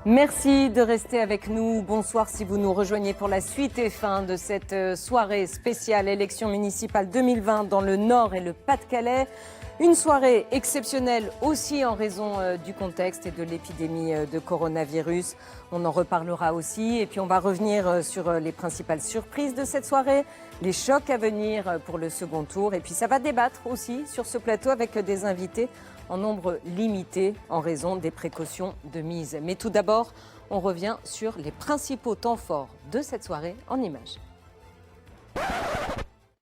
Merci de rester avec nous. Bonsoir si vous nous rejoignez pour la suite et fin de cette soirée spéciale élection municipale 2020 dans le Nord et le Pas-de-Calais. Une soirée exceptionnelle aussi en raison du contexte et de l'épidémie de coronavirus. On en reparlera aussi et puis on va revenir sur les principales surprises de cette soirée, les chocs à venir pour le second tour et puis ça va débattre aussi sur ce plateau avec des invités en nombre limité en raison des précautions de mise. Mais tout d'abord, on revient sur les principaux temps forts de cette soirée en images.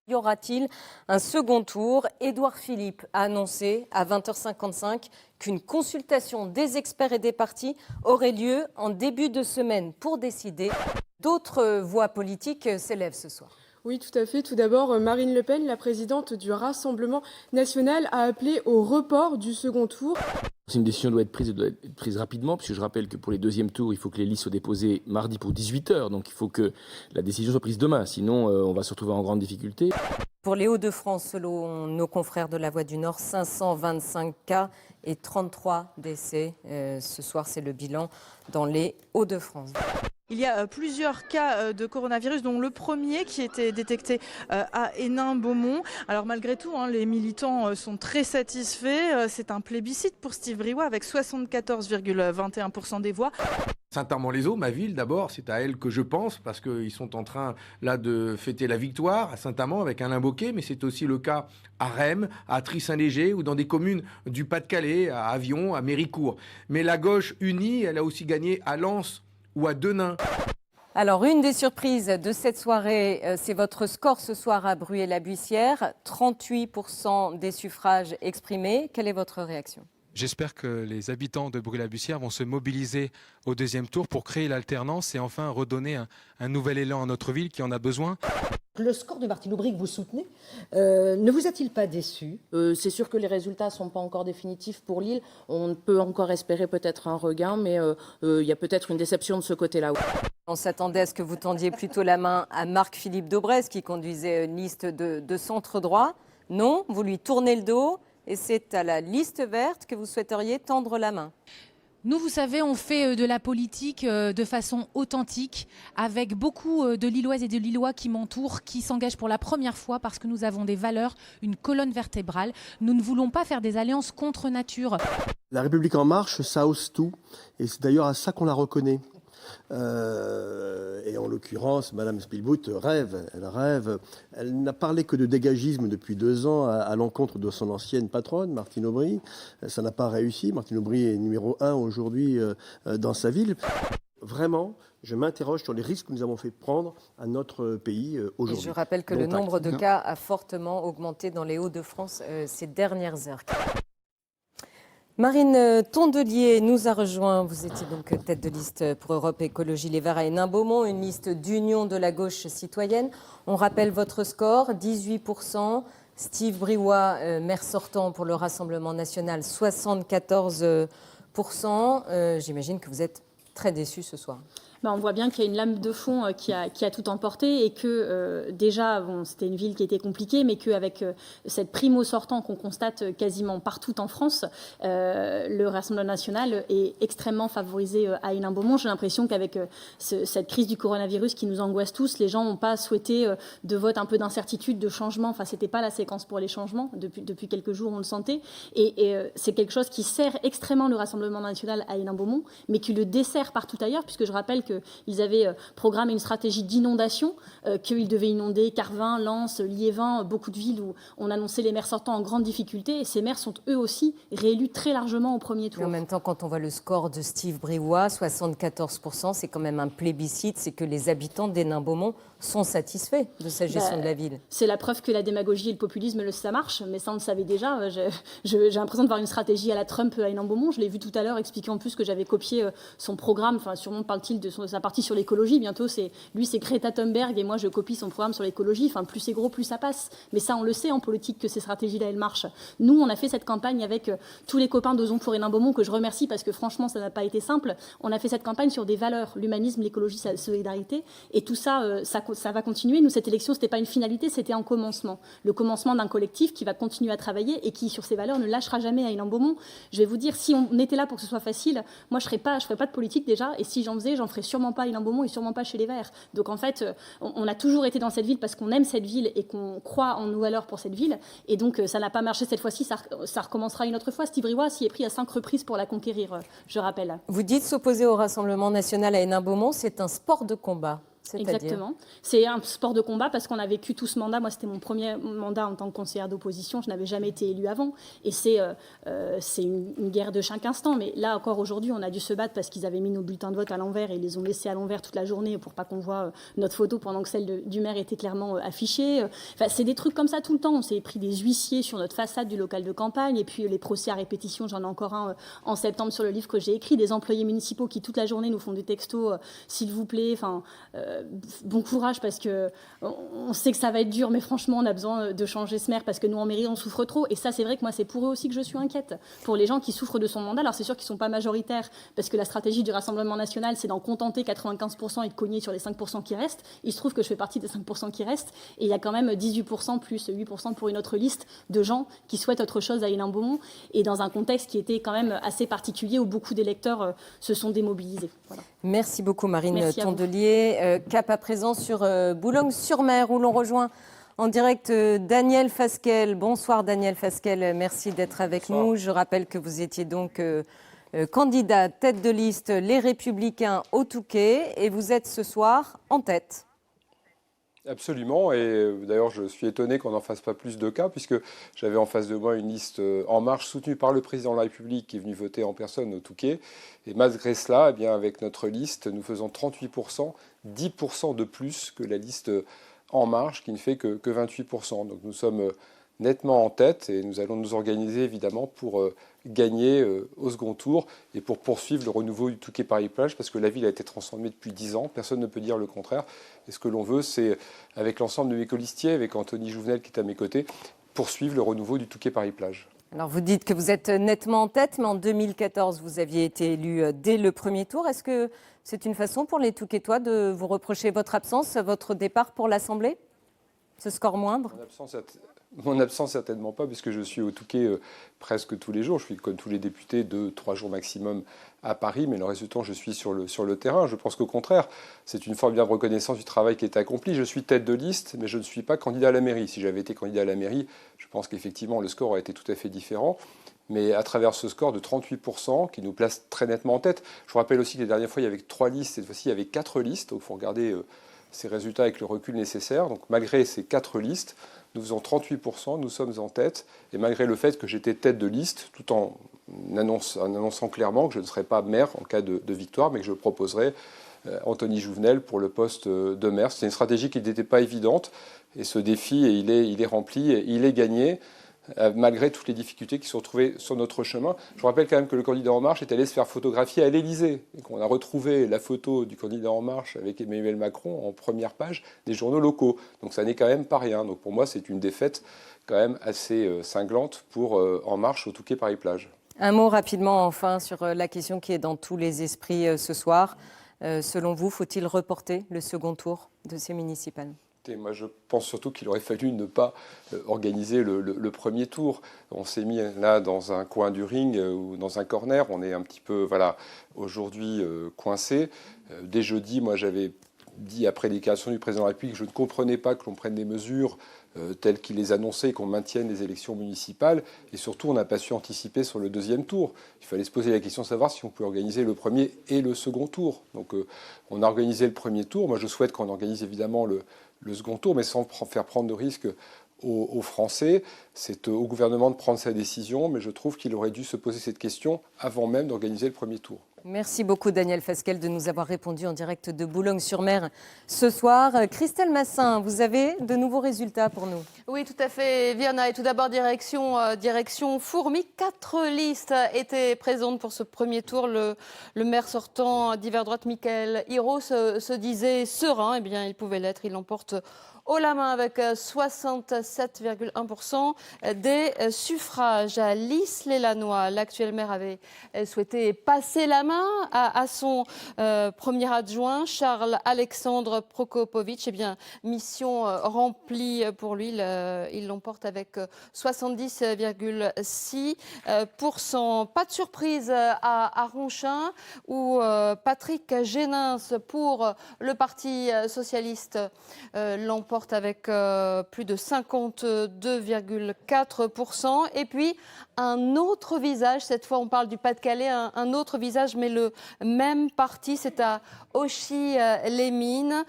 Y aura-t-il un second tour? Édouard Philippe a annoncé à 20h55 qu'une consultation des experts et des partis aurait lieu en début de semaine pour décider. D'autres voix politiques s'élèvent ce soir. Oui, tout à fait. Tout d'abord, Marine Le Pen, la présidente du Rassemblement national, a appelé au report du second tour. Si une décision doit être prise rapidement, puisque je rappelle que pour les deuxièmes tours, il faut que les listes soient déposées mardi pour 18h. Donc il faut que la décision soit prise demain, sinon on va se retrouver en grande difficulté. Pour les Hauts-de-France, selon nos confrères de La Voix du Nord, 525 cas et 33 décès. Ce soir, c'est le bilan dans les Hauts-de-France. Il y a plusieurs cas de coronavirus, dont le premier qui était détecté à Hénin-Beaumont. Alors malgré tout, les militants sont très satisfaits. C'est un plébiscite pour Steve Briouat avec 74,21% des voix. Saint-Amand-les-Eaux, ma ville d'abord, c'est à elle que je pense parce qu'ils sont en train là de fêter la victoire à Saint-Amand avec Alain Bocquet, mais c'est aussi le cas à Rheims, à Try-Saint-Léger ou dans des communes du Pas-de-Calais, à Avion, à Méricourt. Mais la gauche unie, elle a aussi gagné à Lens ou à Denain. Alors, une des surprises de cette soirée, c'est votre score ce soir à Bruyères-la-Buissière. 38% des suffrages exprimés. Quelle est votre réaction ? J'espère que les habitants de Bruyères-la-Buissière vont se mobiliser au deuxième tour pour créer l'alternance et enfin redonner un nouvel élan à notre ville qui en a besoin. Le score de Martine Aubry que vous soutenez, ne vous a-t-il pas déçu ? C'est sûr que les résultats ne sont pas encore définitifs pour Lille. On peut encore espérer peut-être un regain, mais il y a peut-être une déception de ce côté-là. On s'attendait à ce que vous tendiez plutôt la main à Marc-Philippe Daubresse qui conduisait une liste de centre droit. Non, vous lui tournez le dos et c'est à la liste verte que vous souhaiteriez tendre la main. Nous, vous savez, on fait de la politique de façon authentique, avec beaucoup de Lilloises et de Lillois qui m'entourent, qui s'engagent pour la première fois parce que nous avons des valeurs, une colonne vertébrale. Nous ne voulons pas faire des alliances contre nature. La République En Marche, ça ose tout, et c'est d'ailleurs à ça qu'on la reconnaît. Et en l'occurrence, Madame Spielbout rêve. Elle n'a parlé que de dégagisme depuis 2 ans à l'encontre de son ancienne patronne, Martine Aubry. Ça n'a pas réussi. Martine Aubry est numéro 1 aujourd'hui dans sa ville. Vraiment, je m'interroge sur les risques que nous avons fait prendre à notre pays aujourd'hui. Et je rappelle que le nombre de cas a fortement augmenté dans les Hauts-de-France ces dernières heures. Marine Tondelier nous a rejoint. Vous étiez donc tête de liste pour Europe Écologie Les Verts à Hénin-Beaumont, une liste d'union de la gauche citoyenne. On rappelle votre score, 18%. Steve Briouat, maire sortant pour le Rassemblement national, 74%. J'imagine que vous êtes très déçu ce soir. On voit bien qu'il y a une lame de fond qui a tout emporté et que déjà, c'était une ville qui était compliquée, mais qu'avec cette primo sortant qu'on constate quasiment partout en France, le Rassemblement national est extrêmement favorisé à Hénin-Beaumont. J'ai l'impression qu'avec cette crise du coronavirus qui nous angoisse tous, les gens n'ont pas souhaité de vote, un peu d'incertitude, de changement. Enfin, c'était pas la séquence pour les changements. Depuis quelques jours, on le sentait. Et c'est quelque chose qui sert extrêmement le Rassemblement national à Hénin-Beaumont, mais qui le dessert partout ailleurs, puisque je rappelle qu'ils avaient programmé une stratégie d'inondation, qu'ils devaient inonder Carvin, Lens, Liévin, beaucoup de villes où on annonçait les maires sortants en grande difficulté. Et ces maires sont eux aussi réélus très largement au premier tour. Et en même temps, quand on voit le score de Steve Briouat, 74%, c'est quand même un plébiscite. C'est que les habitants d'Hénin-Beaumont sont satisfaits de sa gestion de la ville. C'est la preuve que la démagogie et le populisme, ça marche. Mais ça, on le savait déjà. J'ai l'impression de voir une stratégie à la Trump à Hénin-Beaumont. Je l'ai vu tout à l'heure expliquer en plus que j'avais copié son programme. Enfin, sûrement parle-t-il de sa partie sur l'écologie. Bientôt, c'est Greta Thunberg et moi, je copie son programme sur l'écologie. Enfin, plus c'est gros, plus ça passe. Mais ça, on le sait en politique que ces stratégies-là, elles marchent. Nous, on a fait cette campagne avec tous les copains d'Ozon pour Hénin-Beaumont que je remercie parce que franchement, ça n'a pas été simple. On a fait cette campagne sur des valeurs, l'humanisme, l'écologie, la solidarité. Et tout ça, ça va continuer. Nous, cette élection, c'était pas une finalité, c'était un commencement. Le commencement d'un collectif qui va continuer à travailler et qui, sur ses valeurs, ne lâchera jamais à Hénin-Beaumont. Je vais vous dire, si on était là pour que ce soit facile, moi, je ferais pas de politique déjà. Et si j'en faisais, j'en ferais sûrement pas à Hénin-Beaumont et sûrement pas chez les Verts. Donc en fait, on a toujours été dans cette ville parce qu'on aime cette ville et qu'on croit en nos valeurs pour cette ville. Et donc, ça n'a pas marché cette fois-ci, ça recommencera une autre fois. Steve Briouat s'y est pris à 5 reprises pour la conquérir, je rappelle. Vous dites s'opposer au Rassemblement national à Hénin-Beaumont, c'est un sport de combat. Exactement. C'est un sport de combat parce qu'on a vécu tout ce mandat. Moi, c'était mon premier mandat en tant que conseillère d'opposition. Je n'avais jamais été élue avant. Et c'est une guerre de chaque instant. Mais là, encore aujourd'hui, on a dû se battre parce qu'ils avaient mis nos bulletins de vote à l'envers et ils les ont laissés à l'envers toute la journée pour pas qu'on voit notre photo pendant que celle du maire était clairement affichée. Enfin, c'est des trucs comme ça tout le temps. On s'est pris des huissiers sur notre façade du local de campagne. Et puis les procès à répétition, j'en ai encore un en septembre sur le livre que j'ai écrit. Des employés municipaux qui toute la journée nous font des textos, s'il vous plaît, bon courage parce que on sait que ça va être dur, mais franchement, on a besoin de changer ce maire parce que nous, en mairie, on souffre trop. Et ça, c'est vrai que moi, c'est pour eux aussi que je suis inquiète. Pour les gens qui souffrent de son mandat, alors c'est sûr qu'ils ne sont pas majoritaires parce que la stratégie du Rassemblement national, c'est d'en contenter 95% et de cogner sur les 5% qui restent. Il se trouve que je fais partie des 5% qui restent. Et il y a quand même 18% plus 8% pour une autre liste de gens qui souhaitent autre chose à Hénin-Beaumont et dans un contexte qui était quand même assez particulier où beaucoup d'électeurs se sont démobilisés. Voilà. Merci beaucoup Marine Tondelier. Cap à présent sur Boulogne-sur-Mer où l'on rejoint en direct Daniel Fasquelle. Bonsoir Daniel Fasquelle, merci d'être avec nous. Je rappelle que vous étiez donc candidat tête de liste Les Républicains au Touquet et vous êtes ce soir en tête. Absolument, et d'ailleurs je suis étonné qu'on n'en fasse pas plus de cas, puisque j'avais en face de moi une liste En Marche soutenue par le président de la République qui est venu voter en personne au Touquet. Et malgré cela, eh bien, avec notre liste, nous faisons 38%, 10% de plus que la liste En Marche qui ne fait que 28%. Donc nous sommes nettement en tête et nous allons nous organiser évidemment pour gagner au second tour et pour poursuivre le renouveau du Touquet-Paris-Plage parce que la ville a été transformée depuis 10 ans, personne ne peut dire le contraire. Et ce que l'on veut, c'est, avec l'ensemble de mes colistiers, avec Anthony Jouvenel qui est à mes côtés, poursuivre le renouveau du Touquet-Paris-Plage. Alors vous dites que vous êtes nettement en tête, mais en 2014, vous aviez été élu dès le premier tour. Est-ce que c'est une façon pour les Touquetois de vous reprocher votre absence, votre départ pour l'Assemblée ? Ce score moindre ? Mon absence, certainement pas, puisque je suis au Touquet presque tous les jours. Je suis, comme tous les députés, 2-3 jours maximum à Paris, mais le reste du temps, je suis sur le terrain. Je pense qu'au contraire, c'est une formidable reconnaissance du travail qui est accompli. Je suis tête de liste, mais je ne suis pas candidat à la mairie. Si j'avais été candidat à la mairie, je pense qu'effectivement, le score aurait été tout à fait différent. Mais à travers ce score de 38%, qui nous place très nettement en tête, je vous rappelle aussi que les dernières fois, il y avait 3 listes. Cette fois-ci, il y avait 4 listes. Donc, il faut regarder ces résultats avec le recul nécessaire. Donc, malgré ces 4 listes, nous faisons 38%, nous sommes en tête, et malgré le fait que j'étais tête de liste, tout en annonçant clairement que je ne serais pas maire en cas de victoire, mais que je proposerais Anthony Jouvenel pour le poste de maire. C'est une stratégie qui n'était pas évidente, et ce défi, il est rempli, et il est gagné, malgré toutes les difficultés qui se sont retrouvées sur notre chemin. Je vous rappelle quand même que le candidat En Marche est allé se faire photographier à l'Élysée, et qu'on a retrouvé la photo du candidat En Marche avec Emmanuel Macron en première page des journaux locaux. Donc ça n'est quand même pas rien. Donc pour moi, c'est une défaite quand même assez cinglante pour En Marche au Touquet-Paris-Plage. Un mot rapidement enfin sur la question qui est dans tous les esprits ce soir. Selon vous, faut-il reporter le second tour de ces municipales ? Moi, je pense surtout qu'il aurait fallu ne pas organiser le premier tour. On s'est mis là dans un coin du ring ou dans un corner. On est un petit peu, aujourd'hui coincé. Dès jeudi, moi, j'avais dit, après les déclarations du président de la République, que je ne comprenais pas que l'on prenne des mesures telles qu'il les annonçait et qu'on maintienne les élections municipales. Et surtout, on n'a pas su anticiper sur le deuxième tour. Il fallait se poser la question de savoir si on pouvait organiser le premier et le second tour. Donc, on a organisé le premier tour. Moi, je souhaite qu'on organise évidemment le second tour, mais sans faire prendre de risques aux Français. C'est au gouvernement de prendre sa décision, mais je trouve qu'il aurait dû se poser cette question avant même d'organiser le premier tour. Merci beaucoup Daniel Fasquelle de nous avoir répondu en direct de Boulogne-sur-Mer ce soir. Christelle Massin, vous avez de nouveaux résultats pour nous. Oui, tout à fait, Viana. Et tout d'abord, direction Fourmi. 4 listes étaient présentes pour ce premier tour. Le maire sortant d'hiver droite, Michael Hiro, se disait serein. Eh bien, il pouvait l'être. Il l'emporte haut la main avec 67,1% des suffrages. À Lys-les-Lannoy, l'actuel maire avait souhaité passer la main à son premier adjoint, Charles-Alexandre Prokopovitch. Eh bien, mission remplie pour lui. Il l'emporte avec 70,6%. Pas de surprise à Ronchin, où Patrick Génins pour le Parti socialiste l'emporte avec plus de 52,4%. Et puis, un autre visage, cette fois on parle du Pas-de-Calais, un autre visage, mais le même parti, c'est à Auchy-les-Mines.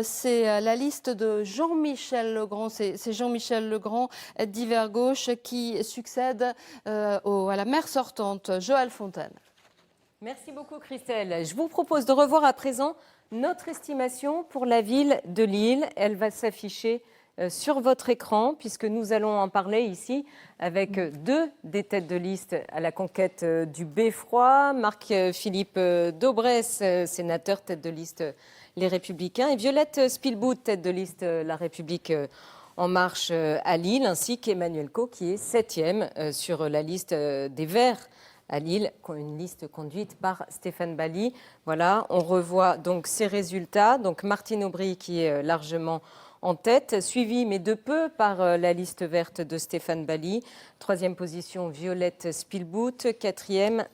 C'est la liste de Jean-Michel Legrand, c'est Jean-Michel Legrand d'Hiver Gauche qui succède à la maire sortante, Joëlle Fontaine. Merci beaucoup Christelle. Je vous propose de revoir à présent notre estimation pour la ville de Lille. Elle va s'afficher sur votre écran, puisque nous allons en parler ici avec deux des têtes de liste à la conquête du Beffroi, Marc-Philippe Daubresse, sénateur, tête de liste Les Républicains, et Violette Spilbout, tête de liste La République En Marche à Lille, ainsi qu'Emmanuel Co, qui est 7e sur la liste des Verts à Lille, une liste conduite par Stéphane Bally. Voilà, on revoit donc ces résultats. Donc Martine Aubry qui est largement en tête, suivi mais de peu par la liste verte de Stéphane Bally. 3e position, Violette Spilbout. 4e,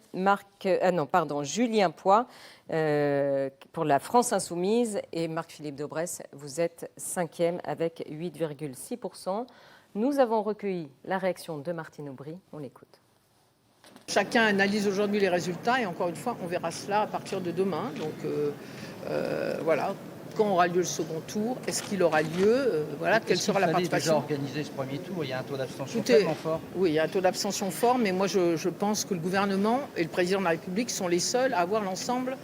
Julien Poix pour la France Insoumise. Et Marc-Philippe Daubresse, vous êtes 5e avec 8,6%. Nous avons recueilli la réaction de Martine Aubry. On l'écoute. Chacun analyse aujourd'hui les résultats et encore une fois, on verra cela à partir de demain. Donc voilà, quand aura lieu le second tour, est-ce qu'il aura lieu, voilà, quelle sera la participation. Déjà organiser ce premier tour, il y a un taux d'abstention tellement fort. Oui, il y a un taux d'abstention fort, mais moi je pense que le gouvernement et le président de la République sont les seuls à avoir l'ensemble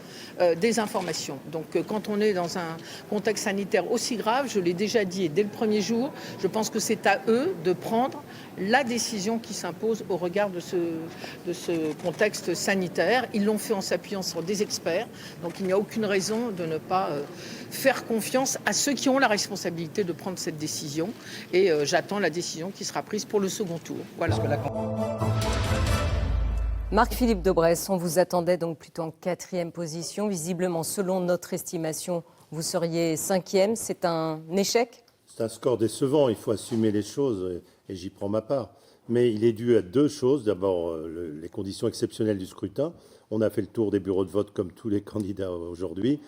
des informations. Donc quand on est dans un contexte sanitaire aussi grave, je l'ai déjà dit, et dès le premier jour, je pense que c'est à eux de prendre la décision qui s'impose au regard de ce contexte sanitaire. Ils l'ont fait en s'appuyant sur des experts, donc il n'y a aucune raison de ne pas faire confiance à ceux qui ont la responsabilité de prendre cette décision. Et j'attends la décision qui sera prise pour le second tour. Voilà. Marc-Philippe Daubresse, on vous attendait donc plutôt en 4e position. Visiblement, selon notre estimation, vous seriez 5e. C'est un échec ? C'est un score décevant, il faut assumer les choses et j'y prends ma part. Mais il est dû à deux choses. D'abord, les conditions exceptionnelles du scrutin. On a fait le tour des bureaux de vote comme tous les candidats aujourd'hui.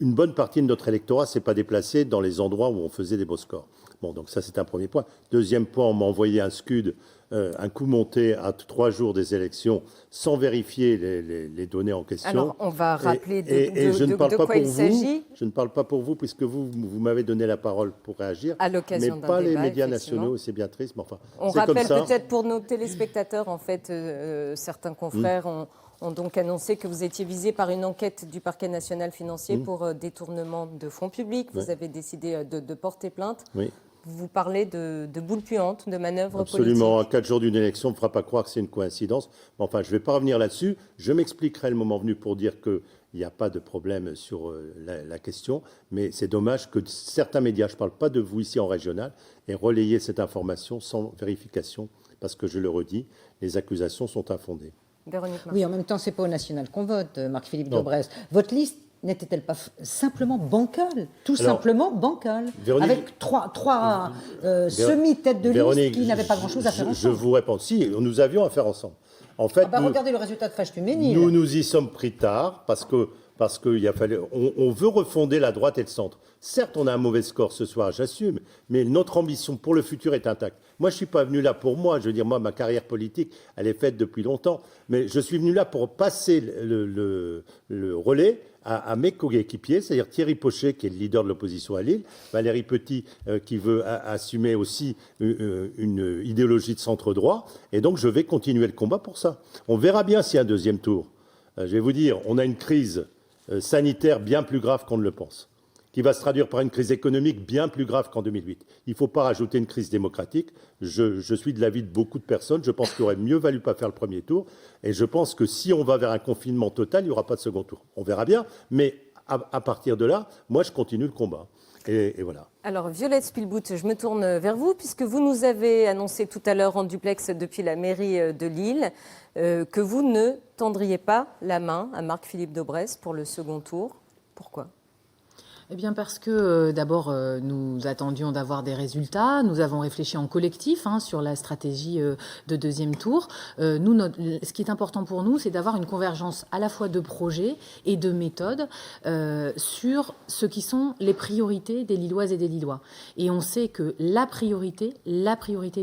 Une bonne partie de notre électorat ne s'est pas déplacée dans les endroits où on faisait des beaux scores. Bon, donc ça, c'est un premier point. Deuxième point, on m'a envoyé un scud, un coup monté à 3 jours des élections sans vérifier les données en question. Alors, on va rappeler de quoi il s'agit. Je ne parle pas pour vous, puisque vous m'avez donné la parole pour réagir. À l'occasion d'un mais pas débat, les médias nationaux, c'est bien triste, mais enfin, on rappelle peut-être pour nos téléspectateurs, en fait, certains confrères ont donc annoncé que vous étiez visé par une enquête du parquet national financier pour détournement de fonds publics. Vous avez décidé de porter plainte. Oui. Vous parlez de boules puantes, de manœuvres Absolument. politiques. À 4 jours d'une élection, on ne fera pas croire que c'est une coïncidence. Enfin, je ne vais pas revenir là-dessus. Je m'expliquerai le moment venu pour dire qu'il n'y a pas de problème sur la question. Mais c'est dommage que certains médias, je ne parle pas de vous ici en régional, aient relayé cette information sans vérification. Parce que, je le redis, les accusations sont infondées. Oui, en même temps, ce n'est pas au national qu'on vote, Marc-Philippe Daubresse. Votre liste n'était-elle pas simplement bancale, simplement bancale, avec trois semi-têtes de liste qui n'avaient pas grand-chose à faire ensemble. Je vous réponds, si, nous avions à faire ensemble. En fait, regardez le résultat de Fâche-Tuménil. Nous nous y sommes pris tard parce qu'il a fallu. On veut refonder la droite et le centre. Certes, on a un mauvais score ce soir, j'assume, mais notre ambition pour le futur est intacte. Moi, je ne suis pas venu là pour moi. Je veux dire, moi, ma carrière politique, elle est faite depuis longtemps. Mais je suis venu là pour passer le relais à mes coéquipiers, c'est-à-dire Thierry Pochet, qui est le leader de l'opposition à Lille, Valérie Petit, qui veut assumer aussi une idéologie de centre-droit. Et donc, je vais continuer le combat pour ça. On verra bien s'il y a un deuxième tour. Je vais vous dire, on a une crise sanitaire bien plus grave qu'on ne le pense, qui va se traduire par une crise économique bien plus grave qu'en 2008. Il ne faut pas rajouter une crise démocratique. Je suis de l'avis de beaucoup de personnes. Je pense qu'il aurait mieux valu pas faire le premier tour. Et je pense que si on va vers un confinement total, il n'y aura pas de second tour. On verra bien. Mais à partir de là, moi, je continue le combat. Et voilà. Alors, Violette Spilbout, je me tourne vers vous, puisque vous nous avez annoncé tout à l'heure en duplex depuis la mairie de Lille que vous ne tendriez pas la main à Marc-Philippe Daubresse pour le second tour. Pourquoi ? Eh bien parce que d'abord nous attendions d'avoir des résultats, nous avons réfléchi en collectif sur la stratégie de deuxième tour. Ce qui est important pour nous, c'est d'avoir une convergence à la fois de projets et de méthodes sur ce qui sont les priorités des Lilloises et des Lillois. Et on sait que la priorité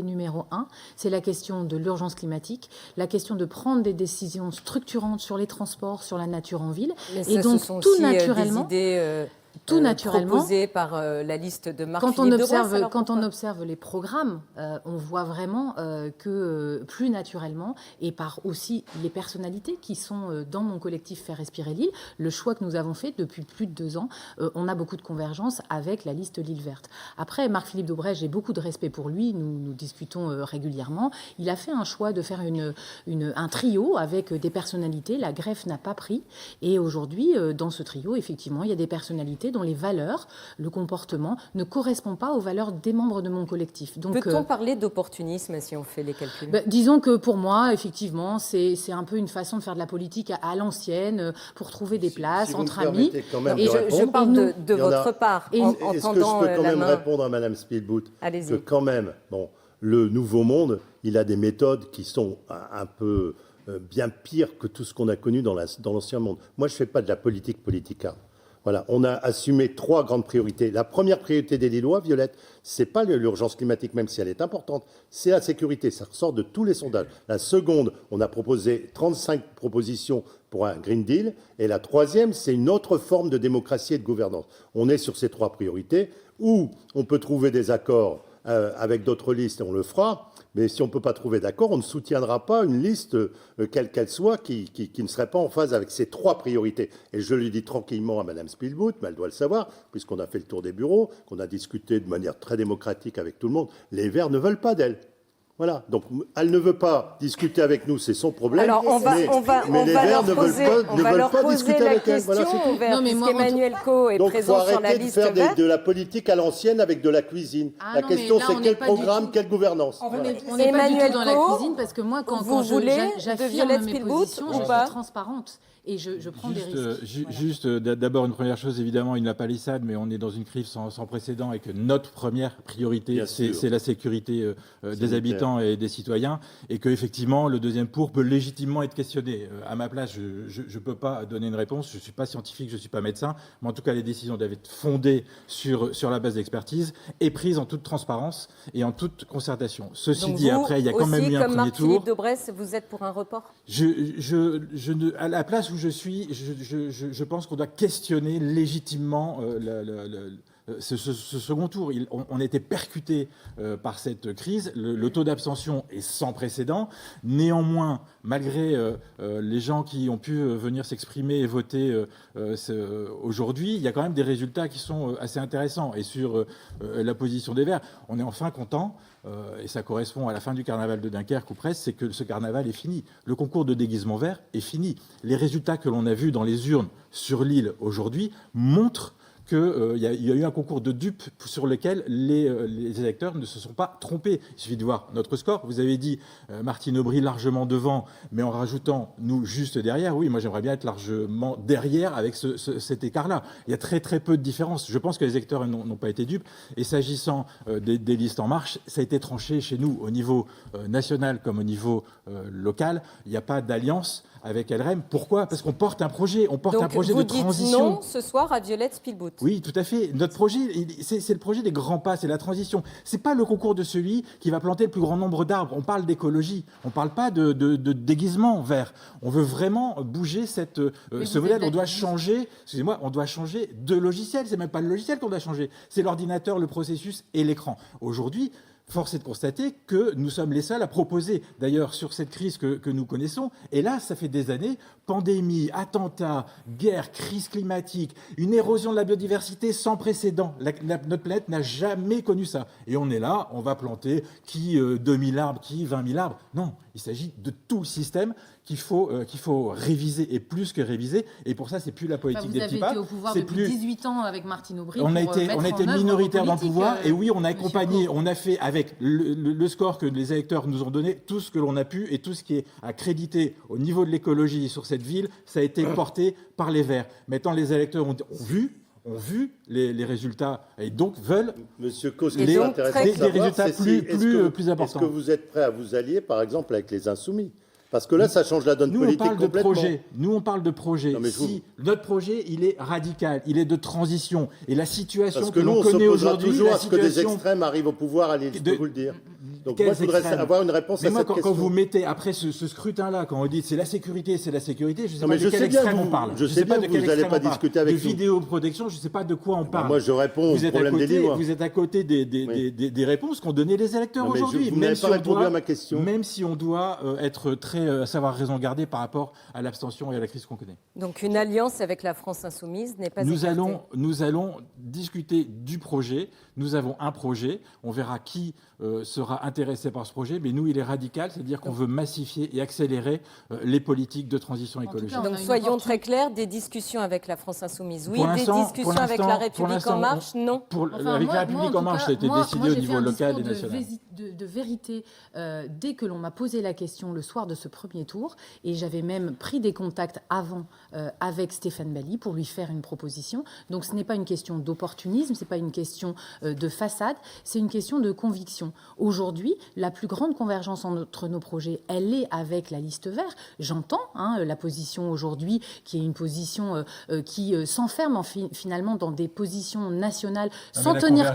numéro 1, c'est la question de l'urgence climatique, la question de prendre des décisions structurantes sur les transports, sur la nature en ville. Mais et ça, donc ce sont tout aussi naturellement. des idées tout naturellement, proposé par la liste de Marc-Philippe Daubresse. Quand on observe les programmes, on voit vraiment que plus naturellement, et par aussi les personnalités qui sont dans mon collectif Faire respirer Lille, le choix que nous avons fait depuis plus de 2 ans, on a beaucoup de convergence avec la liste Lille verte. Après, Marc-Philippe Daubresse, j'ai beaucoup de respect pour lui, nous discutons régulièrement. Il a fait un choix de faire un trio avec des personnalités. La greffe n'a pas pris. Et aujourd'hui, dans ce trio, effectivement, il y a des personnalités dont les valeurs, le comportement ne correspond pas aux valeurs des membres de mon collectif. Donc, peut-on parler d'opportunisme si on fait les calculs ? Disons que pour moi, effectivement, c'est un peu une façon de faire de la politique à l'ancienne pour trouver des places entre amis. Et je parle de votre part. Est-ce que je peux quand même répondre à Mme Spilbout que quand même, le Nouveau Monde, il a des méthodes qui sont un peu bien pires que tout ce qu'on a connu dans l'ancien monde. Moi, je ne fais pas de la politique politica. Voilà, on a assumé 3 grandes priorités. La première priorité des Lillois, Violette, c'est pas l'urgence climatique, même si elle est importante, c'est la sécurité. Ça ressort de tous les sondages. La seconde, on a proposé 35 propositions pour un Green Deal. Et la troisième, c'est une autre forme de démocratie et de gouvernance. On est sur ces 3 priorités où on peut trouver des accords avec d'autres listes et on le fera. Mais si on ne peut pas trouver d'accord, on ne soutiendra pas une liste, quelle qu'elle soit, qui ne serait pas en phase avec ces 3 priorités. Et je le dis tranquillement à Mme Spilbout, mais elle doit le savoir, puisqu'on a fait le tour des bureaux, qu'on a discuté de manière très démocratique avec tout le monde. Les Verts ne veulent pas d'elle. Voilà, donc elle ne veut pas discuter avec nous, c'est son problème. Alors mais les Verts ne veulent pas discuter avec elle. Voilà, Emmanuel Co est présent sur la liste verte. Donc il faut arrêter de faire de la politique à l'ancienne avec de la cuisine. La question c'est quel programme, quelle gouvernance. On n'est pas du tout dans la cuisine parce que moi, quand j'affirme mes positions, je suis transparente. Et je prends des risques. Juste d'abord, une première chose, évidemment, il n'y a pas palissade, mais on est dans une crise sans précédent et que notre première priorité, c'est la sécurité des habitants et des citoyens, et qu'effectivement, le deuxième tour peut légitimement être questionné. À ma place, je ne peux pas donner une réponse, je ne suis pas scientifique, je ne suis pas médecin, mais en tout cas, les décisions doivent être fondées sur la base d'expertise et prises en toute transparence et en toute concertation. Ceci dit, après, il y a quand même eu un premier tour. Comme Marc-Philippe Daubresse, vous êtes pour un report ? À la place où je suis, je pense qu'on doit questionner légitimement ce second tour. On a été percuté par cette crise. Le taux d'abstention est sans précédent. Néanmoins, malgré les gens qui ont pu venir s'exprimer et voter aujourd'hui, il y a quand même des résultats qui sont assez intéressants. Et sur la position des Verts, on est enfin content. Et ça correspond à la fin du carnaval de Dunkerque ou presque, c'est que ce carnaval est fini. Le concours de déguisement vert est fini. Les résultats que l'on a vus dans les urnes sur l'île aujourd'hui montrent qu'il y a eu un concours de dupes sur lequel les électeurs ne se sont pas trompés. Il suffit de voir notre score. Vous avez dit Martine Aubry largement devant, mais en rajoutant nous juste derrière. Oui, moi j'aimerais bien être largement derrière avec cet écart-là. Il y a très très peu de différence. Je pense que les électeurs n'ont pas été dupes. Et s'agissant des listes En Marche, ça a été tranché chez nous au niveau national comme au niveau local. Il n'y a pas d'alliance avec LREM. Pourquoi ? Parce qu'on porte un projet. On porte un projet de transition. Donc vous dites non ce soir à Violette Spilbout. Oui, tout à fait. Notre projet, c'est le projet des grands pas, c'est la transition. C'est pas le concours de celui qui va planter le plus grand nombre d'arbres. On parle d'écologie. On parle pas de déguisement vert. On veut vraiment bouger ce modèle. On doit changer. Excusez-moi, on doit changer de logiciel. C'est même pas le logiciel qu'on doit changer. C'est l'ordinateur, le processus et l'écran. Aujourd'hui, force est de constater que nous sommes les seuls à proposer, d'ailleurs, sur cette crise que nous connaissons. Et là, ça fait des années, pandémie, attentats, guerre, crise climatique, une érosion de la biodiversité sans précédent. Notre planète n'a jamais connu ça. Et on est là, on va planter qui 2000 arbres, qui 20 000 arbres. Non, Il s'agit de tout le système qu'il faut réviser, et plus que réviser. Et pour ça, c'est plus la politique des petits pas. Vous avez été au pouvoir depuis 18 ans avec Martine Aubry. On a été minoritaire dans le pouvoir, et oui, on a accompagné, on a fait avec le score que les électeurs nous ont donné, tout ce que l'on a pu, et tout ce qui est accrédité au niveau de l'écologie sur cette ville, ça a été porté par les Verts. Maintenant, les électeurs ont vu les résultats et donc veulent Monsieur Cos, des résultats plus importants. Est-ce que vous êtes prêt à vous allier, par exemple, avec les Insoumis ? Parce que là, ça change la donne politique complètement. Nous, on parle de projet. Notre projet, il est radical, il est de transition. Et la situation que l'on connaît aujourd'hui... Parce que nous, on s'opposera toujours à ce que des extrêmes arrivent au pouvoir à l'île, je peux vous le dire. Donc moi, je voudrais avoir une réponse à cette question. Quand vous mettez, après ce scrutin-là, quand on dit c'est la sécurité, je ne sais pas de quel extrême on parle. Je sais bien que vous n'allez pas discuter avec nous. De vidéoprotection, je ne sais pas de quoi on parle. Moi, je réponds au problème des Lillois. Vous êtes à côté des réponses qu'ont données les électeurs aujourd'hui. Vous n'avez pas répondu à ma question. Même si on doit être très savoir raison garder par rapport à l'abstention et à la crise qu'on connaît. Donc une alliance avec la France insoumise n'est pas écartée. Nous allons discuter du projet. Nous avons un projet. On verra qui sera intéressé par ce projet. Mais nous, il est radical, c'est-à-dire qu'on veut massifier et accélérer les politiques de transition écologique. Donc soyons très clairs, des discussions avec la France insoumise, oui. Des discussions avec la République en marche, non. Avec la République en marche, ça a été décidé au niveau local et national. De vérité, dès que l'on m'a posé la question le soir de ce premier tour, et j'avais même pris des contacts avant avec Stéphane Bally pour lui faire une proposition. Donc ce n'est pas une question d'opportunisme, c'est pas une question de façade, c'est une question de conviction. Aujourd'hui, la plus grande convergence entre nos projets, elle est avec la liste verte. J'entends la position aujourd'hui qui est une position qui s'enferme finalement dans des positions nationales sans tenir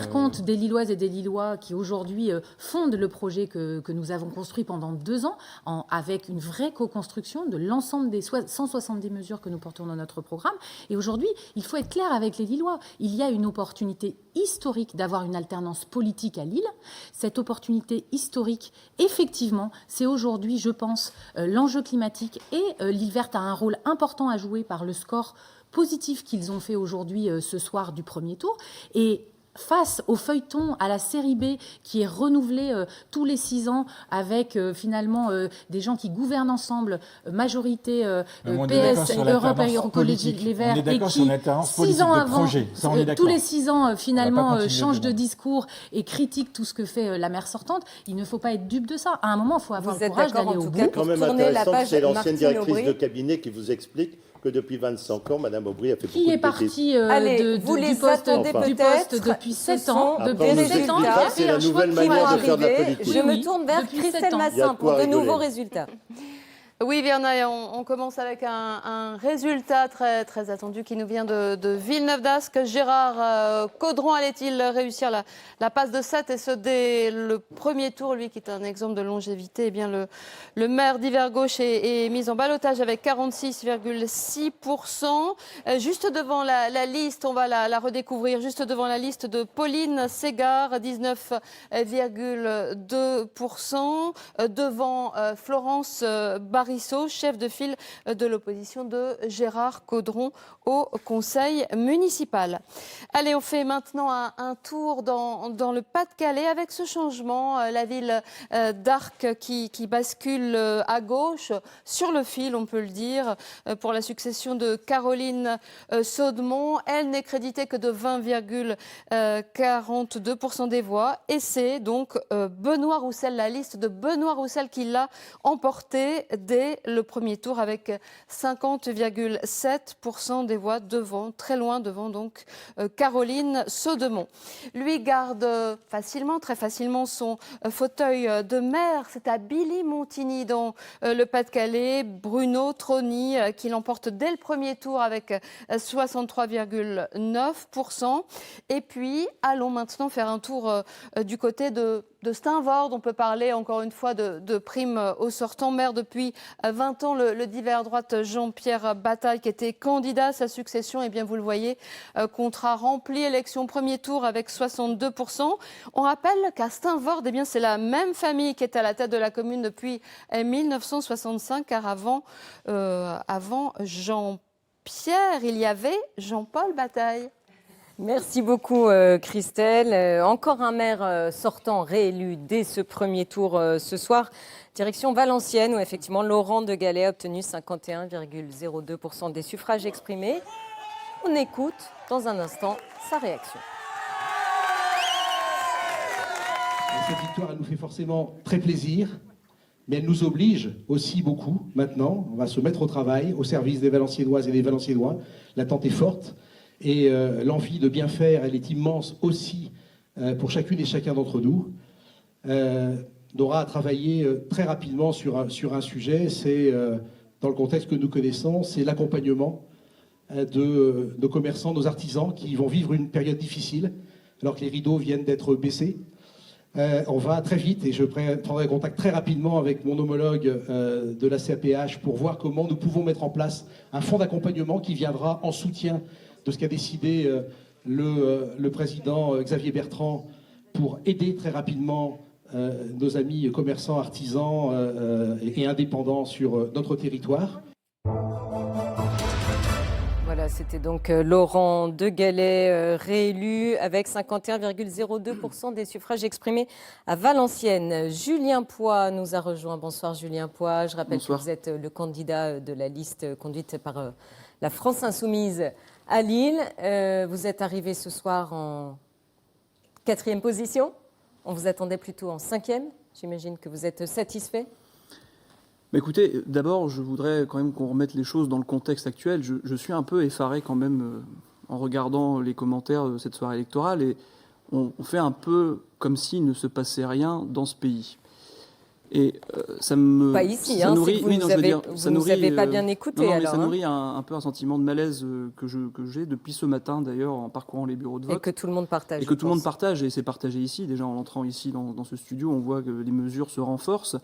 compte des Lilloises et des Lillois qui aujourd'hui fondent le projet que nous avons construit pendant 2 ans avec une vraie co-construction de l'ensemble des 170 mesures que nous portons dans notre programme. Et aujourd'hui, il faut être clair avec les Lillois. Il y a une opportunité historique d'avoir une alternance politique à Lille. Cette opportunité historique, effectivement, c'est aujourd'hui, je pense, l'enjeu climatique, et l'île verte a un rôle important à jouer par le score positif qu'ils ont fait aujourd'hui ce soir du premier tour. Et face au feuilleton, à la série B qui est renouvelée tous les 6 ans avec finalement des gens qui gouvernent ensemble, majorité PS, Europe Écologie Les Verts, et qui 6 ans avant, tous les 6 ans finalement changent de discours et critiquent tout ce que fait la maire sortante. Il ne faut pas être dupe de ça. À un moment, il faut avoir le courage d'aller au bout. C'est quand même intéressant, c'est l'ancienne directrice de cabinet qui vous explique que depuis 25 ans, Mme Aubry a fait beaucoup de bêtises. Qui est partie du poste depuis 7 ans. Depuis 7 ans, c'est la nouvelle manière de faire de la politique. Je me tourne vers Christelle Massin pour de nouveaux résultats. Oui, Verna, on commence avec un résultat très, très attendu qui nous vient de Villeneuve-d'Ascq. Gérard Caudron allait-il réussir la passe de 7, et ce dès le premier tour, lui qui est un exemple de longévité? Eh bien, le maire d'Hiver-Gauche est mis en ballottage avec 46,6%. Juste devant la liste, on va la redécouvrir, juste devant la liste de Pauline Ségard, 19,2%. Devant Florence Barissot, chef de file de l'opposition de Gérard Caudron au conseil municipal. Allez, on fait maintenant un tour dans le Pas-de-Calais avec ce changement. La ville d'Arc qui bascule à gauche, sur le fil, on peut le dire, pour la succession de Caroline Saudemont. Elle n'est créditée que de 20,42% des voix. Et c'est donc Benoît Roussel, la liste de Benoît Roussel, qui l'a emporté dès le premier tour avec 50,7% des voix devant, très loin devant donc Caroline Saudemont. Lui garde très facilement son fauteuil de maire. C'est à Billy-Montigny dans le Pas-de-Calais. Bruno Troni qui l'emporte dès le premier tour avec 63,9%. Et puis allons maintenant faire un tour du côté de Steenvoorde. On peut parler encore une fois de prime au sortant. Maire depuis 20 ans, le divers droite Jean-Pierre Bataille, qui était candidat à sa succession, et bien vous le voyez, contrat rempli, élection premier tour avec 62%. On rappelle qu'à Steenvoorde, c'est la même famille qui est à la tête de la commune depuis 1965, car avant Jean-Pierre, il y avait Jean-Paul Bataille. Merci beaucoup Christelle. Encore un maire sortant réélu dès ce premier tour ce soir. Direction Valenciennes où effectivement Laurent de Gallet a obtenu 51,02% des suffrages exprimés. On écoute dans un instant sa réaction. Cette victoire, elle nous fait forcément très plaisir, mais elle nous oblige aussi beaucoup maintenant. On va se mettre au travail, au service des Valenciennoises et des Valenciennois. L'attente est forte. Et l'envie de bien faire, elle est immense aussi pour chacune et chacun d'entre nous. Dora a travaillé très rapidement sur un sujet, c'est dans le contexte que nous connaissons, c'est l'accompagnement de nos commerçants, nos artisans qui vont vivre une période difficile alors que les rideaux viennent d'être baissés. On va très vite et je prendrai contact très rapidement avec mon homologue de la CAPH pour voir comment nous pouvons mettre en place un fonds d'accompagnement qui viendra en soutien de ce qu'a décidé le président Xavier Bertrand pour aider très rapidement nos amis commerçants, artisans et indépendants sur notre territoire. Voilà, c'était donc Laurent de Gallet réélu avec 51,02% des suffrages exprimés à Valenciennes. Julien Poix nous a rejoint. Bonsoir Julien Poix. Je rappelle que vous êtes le candidat de la liste conduite par la France Insoumise à Lille. Vous êtes arrivé ce soir en 4e position. On vous attendait plutôt en 5e. J'imagine que vous êtes satisfait. Mais écoutez, d'abord, je voudrais quand même qu'on remette les choses dans le contexte actuel. Je suis un peu effaré quand même en regardant les commentaires de cette soirée électorale et on fait un peu comme s'il ne se passait rien dans ce pays. Et ça me... Pas ici, ça nourrit, vous ne nous avez pas bien écouté. Non, mais alors, ça nourrit un peu un sentiment de malaise que j'ai depuis ce matin d'ailleurs en parcourant les bureaux de vote. Et que tout le monde partage. Et que tout le monde partage, et c'est partagé ici. Déjà en entrant ici dans ce studio, on voit que les mesures se renforcent.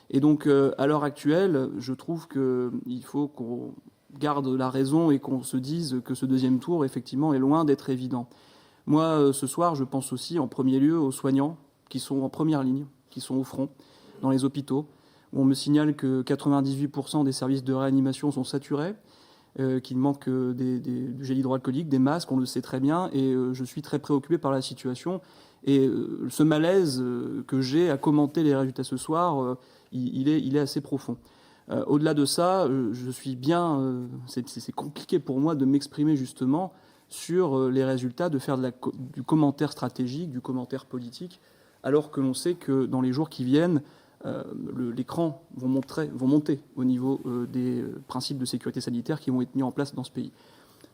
Et donc, à l'heure actuelle, je trouve qu'il faut qu'on garde la raison et qu'on se dise que ce deuxième tour, effectivement, est loin d'être évident. Moi, ce soir, je pense aussi en premier lieu aux soignants qui sont en première ligne, qui sont au front, dans les hôpitaux, où on me signale que 98% des services de réanimation sont saturés, qu'il manque du gel hydroalcoolique, des masques, on le sait très bien, et je suis très préoccupé par la situation. Et ce malaise que j'ai à commenter les résultats ce soir, il est assez profond. Au-delà de ça, je suis bien... c'est compliqué pour moi de m'exprimer justement sur les résultats, de faire du commentaire stratégique, du commentaire politique, alors que l'on sait que dans les jours qui viennent, l'écran vont monter au niveau des principes de sécurité sanitaire qui vont être mis en place dans ce pays.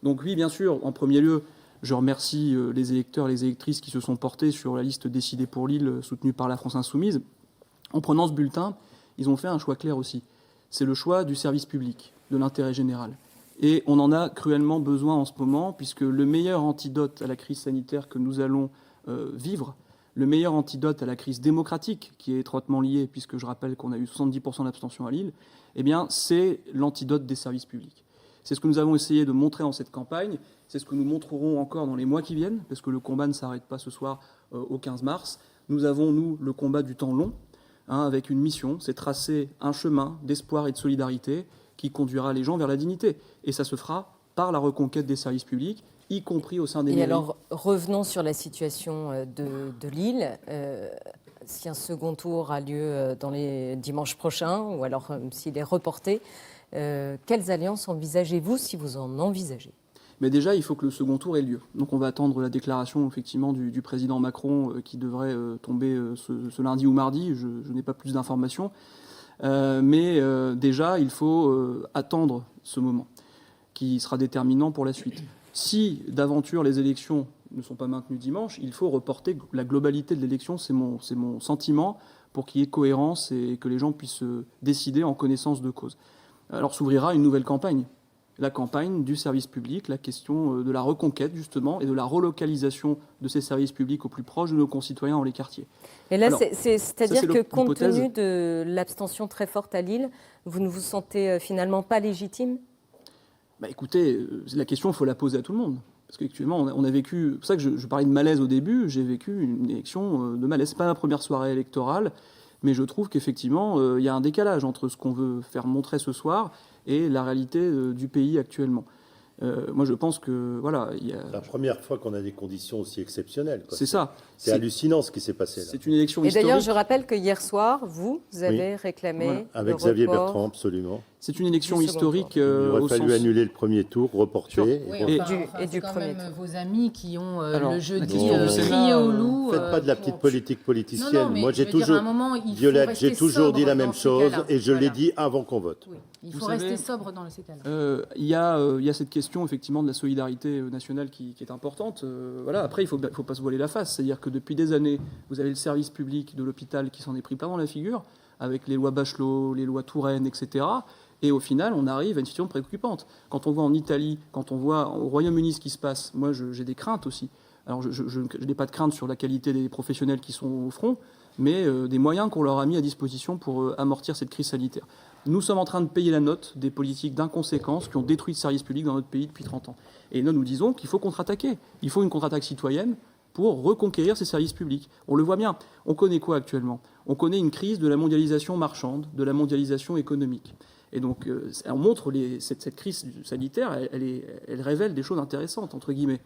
Donc oui, bien sûr, en premier lieu, je remercie les électeurs et les électrices qui se sont portés sur la liste décidée pour Lille, soutenue par la France Insoumise. En prenant ce bulletin, ils ont fait un choix clair aussi. C'est le choix du service public, de l'intérêt général. Et on en a cruellement besoin en ce moment, puisque le meilleur antidote à la crise sanitaire que nous allons vivre, le meilleur antidote à la crise démocratique, qui est étroitement liée, puisque je rappelle qu'on a eu 70% d'abstention à Lille, eh bien, c'est l'antidote des services publics. C'est ce que nous avons essayé de montrer dans cette campagne, c'est ce que nous montrerons encore dans les mois qui viennent, parce que le combat ne s'arrête pas ce soir au 15 mars. Nous avons, nous, le combat du temps long, avec une mission, c'est tracer un chemin d'espoir et de solidarité qui conduira les gens vers la dignité. Et ça se fera par la reconquête des services publics, y compris au sein des mairies. Et alors, revenons sur la situation de Lille. Si un second tour a lieu dans les dimanches prochains, ou alors s'il est reporté, quelles alliances envisagez-vous si vous en envisagez ? Mais déjà, il faut que le second tour ait lieu. Donc on va attendre la déclaration effectivement du président Macron qui devrait tomber ce lundi ou mardi. Je n'ai pas plus d'informations. Mais déjà, il faut attendre ce moment qui sera déterminant pour la suite. Si d'aventure les élections ne sont pas maintenues dimanche, il faut reporter la globalité de l'élection. C'est mon sentiment pour qu'il y ait cohérence et que les gens puissent décider en connaissance de cause. Alors s'ouvrira une nouvelle campagne. La campagne du service public, la question de la reconquête justement et de la relocalisation de ces services publics au plus proche de nos concitoyens dans les quartiers. Et là, c'est-à-dire que compte tenu de l'abstention très forte à Lille, vous ne vous sentez finalement pas légitime ? Écoutez, la question, il faut la poser à tout le monde. Parce qu'actuellement, on a vécu... C'est pour ça que je parlais de malaise au début, j'ai vécu une élection de malaise. Ce n'est pas ma première soirée électorale, mais je trouve qu'effectivement, il y a un décalage entre ce qu'on veut faire montrer ce soir et la réalité du pays actuellement. Moi, je pense que voilà, il y a... La première fois qu'on a des conditions aussi exceptionnelles. C'est ça. C'est hallucinant ce qui s'est passé là. C'est une élection Et historique. d'ailleurs, je rappelle que hier soir, vous avez réclamé Voilà. Avec le Xavier report Bertrand, absolument. C'est une élection du second historique. tour. Il aurait fallu annuler le premier tour, reporter. Oui, et du quand premier même tour. vos amis qui ont Alors, le la jeudi question du Sénat, crié au loup. Faites pas de la petite politique politicienne. Non, mais Moi, je j'ai veux dire, toujours, à un moment, il faut Violette, rester j'ai toujours dit sobre la même dans ces chose cas-là. et je l'ai Voilà. dit avant qu'on vote. Oui. Il Vous faut savez, rester sobre dans ces cas-là. Il y a cette question effectivement de la solidarité nationale qui est importante. Voilà. Après, il faut pas se voiler la face. C'est-à-dire que depuis des années, vous avez le service public de l'hôpital qui s'en est pris plein dans la figure, avec les lois Bachelot, les lois Touraine, etc. Et au final, on arrive à une situation préoccupante. Quand on voit en Italie, quand on voit au Royaume-Uni ce qui se passe, moi j'ai des craintes aussi. Alors je n'ai pas de crainte sur la qualité des professionnels qui sont au front, mais des moyens qu'on leur a mis à disposition pour amortir cette crise sanitaire. Nous sommes en train de payer la note des politiques d'inconséquence qui ont détruit le service public dans notre pays depuis 30 ans. Et nous disons qu'il faut contre-attaquer. Il faut une contre-attaque citoyenne pour reconquérir ces services publics. On le voit bien. On connaît quoi actuellement? On connaît une crise de la mondialisation marchande, de la mondialisation économique. Et donc, on montre cette crise sanitaire, elle révèle des choses intéressantes, entre guillemets.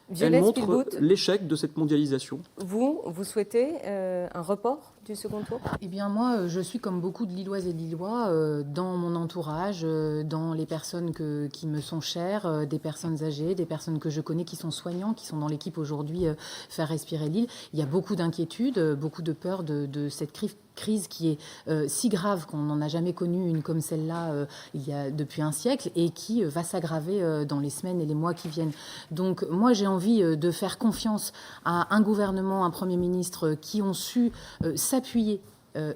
Violette Elle montre Spielbout, l'échec de cette mondialisation. vous souhaitez un report du second tour? Eh bien, moi, je suis comme beaucoup de Lilloises et de Lillois dans mon entourage, dans les personnes qui me sont chères, des personnes âgées, des personnes que je connais qui sont soignants, qui sont dans l'équipe aujourd'hui Faire respirer l'île. Il y a beaucoup d'inquiétudes, beaucoup de peur de cette crise qui est si grave qu'on n'en a jamais connu une comme celle-là depuis un siècle et qui va s'aggraver dans les semaines et les mois qui viennent. Donc moi j'ai envie de faire confiance à un gouvernement, un Premier ministre qui ont su s'appuyer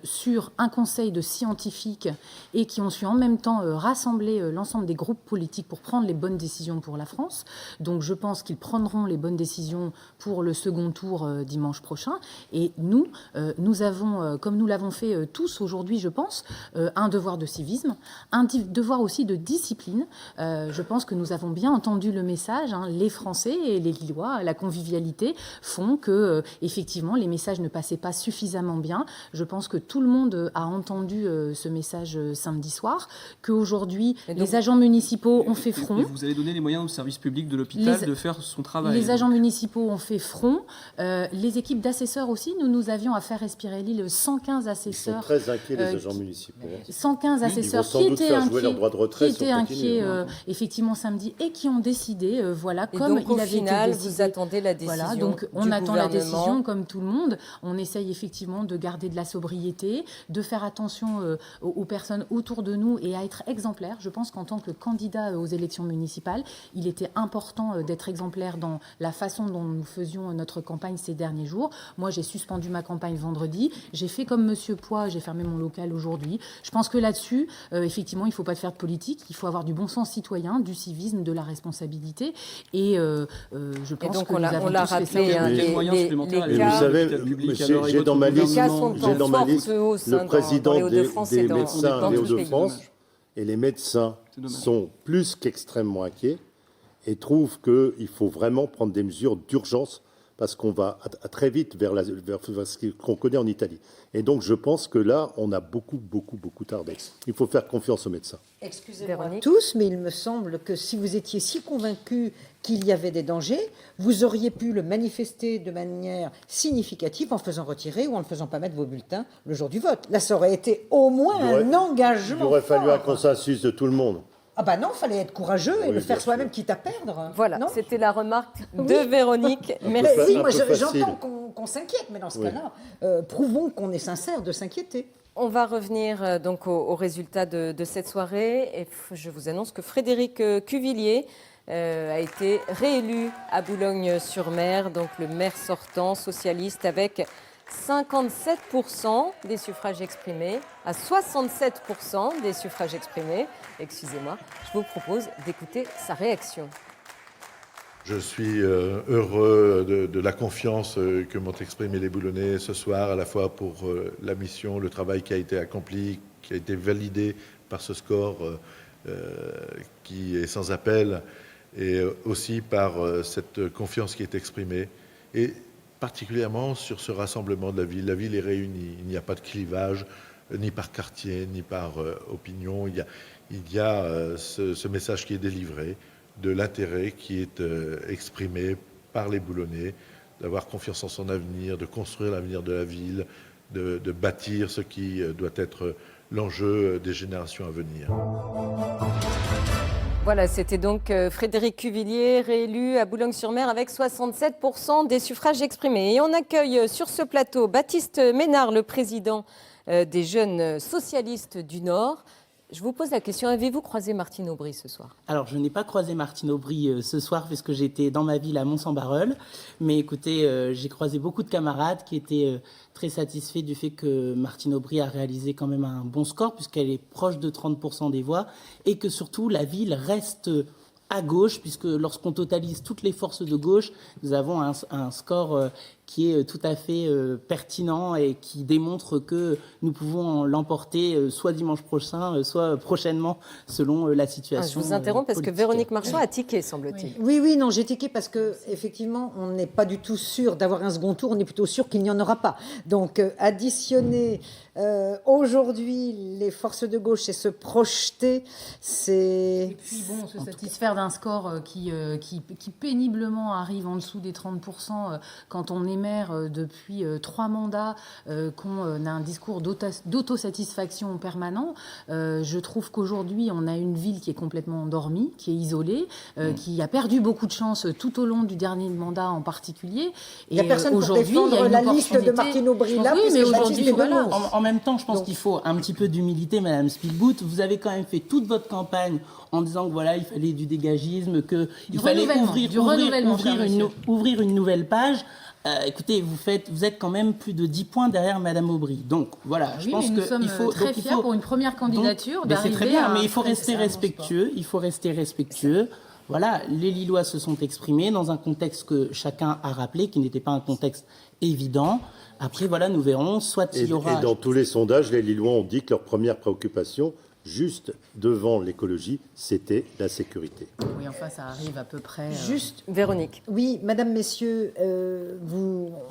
sur un conseil de scientifiques et qui ont su en même temps rassembler l'ensemble des groupes politiques pour prendre les bonnes décisions pour la France. Donc je pense qu'ils prendront les bonnes décisions pour le second tour dimanche prochain. Et nous avons, comme nous l'avons fait tous aujourd'hui, je pense, un devoir de civisme, un devoir aussi de discipline. Je pense que nous avons bien entendu le message. Les Français et les Lillois, la convivialité, font que, effectivement, les messages ne passaient pas suffisamment bien. Je pense que tout le monde a entendu ce message samedi soir, qu'aujourd'hui, les agents municipaux ont fait front. Et vous allez donner les moyens au service public de l'hôpital de faire son travail. Les agents municipaux ont fait front. Les équipes d'assesseurs aussi. Nous avions à Faire respirer l'île 115 assesseurs. Ils sont très inquiets, les agents municipaux. 115 assesseurs qui étaient inquiets effectivement samedi et qui ont décidé, voilà, et comme donc, il avait final, été décidé. vous attendez la décision. Voilà, donc on du attend la gouvernement. décision comme tout le monde. On essaye effectivement de garder de la sobriété, de faire attention aux personnes autour de nous et à être exemplaire. Je pense qu'en tant que candidat aux élections municipales, il était important d'être exemplaire dans la façon dont nous faisions notre campagne ces derniers jours. Moi, j'ai suspendu ma campagne vendredi. J'ai fait comme Monsieur Poix, j'ai fermé mon local aujourd'hui. Je pense que là-dessus, effectivement, il ne faut pas faire de politique. Il faut avoir du bon sens citoyen, du civisme, de la responsabilité. Et je pense donc que on nous avons l'a tous fait ça. rappelé, les moyens supplémentaires. Et vous savez, j'ai dans ma liste, le président des médecins des Hauts-de-France, et les médecins sont plus qu'extrêmement inquiets et trouvent qu'il faut vraiment prendre des mesures d'urgence parce qu'on va très vite vers ce qu'on connaît en Italie. Et donc, je pense que là, on a beaucoup tardé. Il faut faire confiance aux médecins. Excusez-moi tous, mais il me semble que si vous étiez si convaincus qu'il y avait des dangers, vous auriez pu le manifester de manière significative en faisant retirer ou en ne faisant pas mettre vos bulletins le jour du vote. Là, ça aurait été au moins un engagement. Il aurait fallu fort. un consensus de tout le monde. Ah bah non, il fallait être courageux et le faire soi-même, quitte à perdre. Voilà, c'était la remarque de Véronique. Merci. Merci. Moi, j'entends qu'on s'inquiète, mais dans ce cas-là, prouvons qu'on est sincère de s'inquiéter. On va revenir donc aux résultats de cette soirée. Et je vous annonce que Frédéric Cuvillier a été réélu à Boulogne-sur-Mer, donc le maire sortant socialiste avec 57% des suffrages exprimés à 67% des suffrages exprimés. Excusez-moi, je vous propose d'écouter sa réaction. Je suis heureux de la confiance que m'ont exprimé les Boulonnais ce soir, à la fois pour la mission, le travail qui a été accompli, qui a été validé par ce score qui est sans appel, et aussi par cette confiance qui est exprimée, et particulièrement sur ce rassemblement de la ville. La ville est réunie, il n'y a pas de clivage, ni par quartier, ni par opinion, il y a ce message qui est délivré. de l'intérêt qui est exprimé par les Boulonnais, d'avoir confiance en son avenir, de construire l'avenir de la ville, de bâtir ce qui doit être l'enjeu des générations à venir. Voilà, c'était donc Frédéric Cuvillier, réélu à Boulogne-sur-Mer avec 67% des suffrages exprimés. Et on accueille sur ce plateau Baptiste Ménard, le président des jeunes socialistes du Nord. Je vous pose la question, avez-vous croisé Martine Aubry ce soir? Alors, je n'ai pas croisé Martine Aubry ce soir puisque j'étais dans ma ville à Mont-Saint-Barreul. Mais écoutez, j'ai croisé beaucoup de camarades qui étaient très satisfaits du fait que Martine Aubry a réalisé quand même un bon score puisqu'elle est proche de 30% des voix et que surtout la ville reste à gauche puisque lorsqu'on totalise toutes les forces de gauche, nous avons un score qui est tout à fait pertinent et qui démontre que nous pouvons l'emporter soit dimanche prochain, soit prochainement, selon la situation. Je vous interromps parce politique. que Véronique Marchand a tiqué, semble-t-il. Oui, non, j'ai tiqué parce que effectivement, on n'est pas du tout sûr d'avoir un second tour, on est plutôt sûr qu'il n'y en aura pas. Donc, additionner aujourd'hui les forces de gauche et se projeter, c'est... Et puis bon, se satisfaire d'un score qui péniblement arrive en dessous des 30% quand on est maire depuis 3 mandats, qu'on a un discours d'autosatisfaction permanent. Je trouve qu'aujourd'hui, on a une ville qui est complètement endormie, qui est isolée, qui a perdu beaucoup de chance tout au long du dernier mandat en particulier. Il n'y a personne pour défendre la liste de Martine Aubry là, oui, mais aujourd'hui, voilà. En même temps, je pense qu'il faut un petit peu d'humilité, Madame Spielbout. Vous avez quand même fait toute votre campagne en disant que voilà, il fallait du dégagisme, qu'il fallait ouvrir une nouvelle page. Écoutez, vous êtes quand même plus de 10 points derrière Madame Aubry. Donc voilà, oui, je pense nous sommes très fiers pour une première candidature d'arriver. C'est très bien, mais il faut rester respectueux. Il faut rester respectueux. Voilà, les Lillois se sont exprimés dans un contexte que chacun a rappelé, qui n'était pas un contexte évident. Après, voilà, nous verrons. Soit il y aura. Et dans tous les sondages, les Lillois ont dit que leur première préoccupation, juste devant l'écologie, c'était la sécurité. Oui, enfin, ça arrive à peu près. Juste, Véronique. Oui, Madame, Messieurs,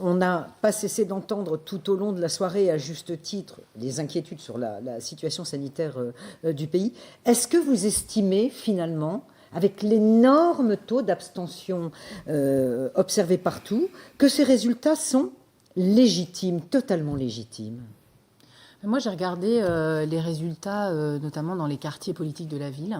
on n'a pas cessé d'entendre tout au long de la soirée, à juste titre, les inquiétudes sur la situation sanitaire du pays. Est-ce que vous estimez finalement, avec l'énorme taux d'abstention observé partout, que ces résultats sont légitimes, totalement légitimes? Moi, j'ai regardé les résultats, notamment dans les quartiers politiques de la ville,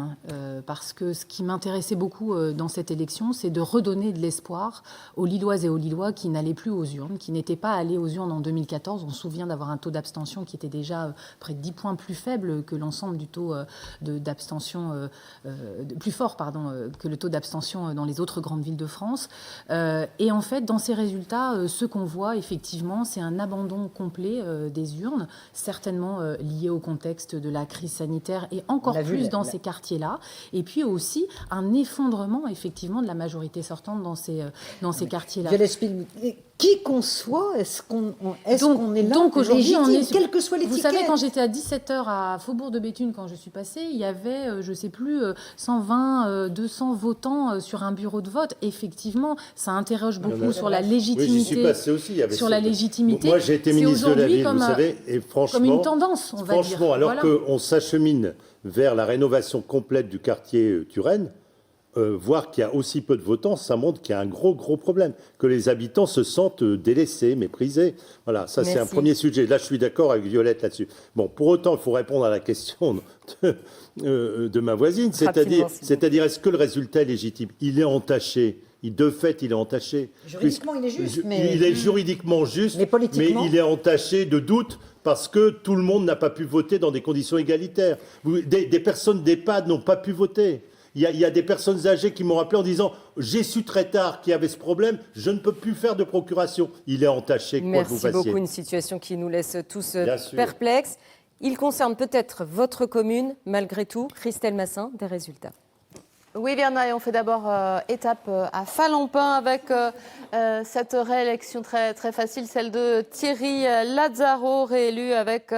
parce que ce qui m'intéressait beaucoup dans cette élection, c'est de redonner de l'espoir aux Lilloises et aux Lillois qui n'allaient plus aux urnes, qui n'étaient pas allés aux urnes en 2014. On se souvient d'avoir un taux d'abstention qui était déjà près de 10 points plus faible que l'ensemble du taux d'abstention, plus fort, que le taux d'abstention dans les autres grandes villes de France. Et en fait, dans ces résultats, ce qu'on voit, effectivement, c'est un abandon complet des urnes, certainement lié au contexte de la crise sanitaire et encore plus dans ces quartiers-là. Et puis aussi un effondrement, effectivement, de la majorité sortante dans ces quartiers-là. Qui qu'on soit, est-ce qu'on est là donc aujourd'hui, quelle que soit l'étiquette? Vous savez, quand j'étais à 17h à Faubourg de Béthune, quand je suis passée, il y avait, je ne sais plus, 120, 200 votants sur un bureau de vote. Effectivement, ça interroge beaucoup sur la légitimité. Oui, j'y suis passé aussi. Il y avait sur la légitimité. Moi, j'ai été ministre de la Ville, vous savez, et franchement, comme une tendance, on va dire. Franchement, alors qu'on s'achemine vers la rénovation complète du quartier Turenne, voir qu'il y a aussi peu de votants, ça montre qu'il y a un gros problème, que les habitants se sentent délaissés, méprisés. Voilà, ça c'est un premier sujet. Là, je suis d'accord avec Violette là-dessus. Bon, pour autant, il faut répondre à la question de ma voisine, c'est-à-dire est-ce que le résultat est légitime? Il est entaché. De fait, il est entaché. Juridiquement, il est juste. Il est juridiquement juste, mais il est entaché de doutes parce que tout le monde n'a pas pu voter dans des conditions égalitaires. Des personnes d'EHPAD n'ont pas pu voter. Il y a des personnes âgées qui m'ont rappelé en disant « J'ai su très tard qu'il y avait ce problème, je ne peux plus faire de procuration. » Il est entaché, quoi que vous fassiez. Merci beaucoup, une situation qui nous laisse tous perplexes. Il concerne peut-être votre commune, malgré tout. Christelle Massin, des résultats. Oui, Verna, et on fait d'abord étape à Falampin avec cette réélection très facile, celle de Thierry Lazzaro, réélu avec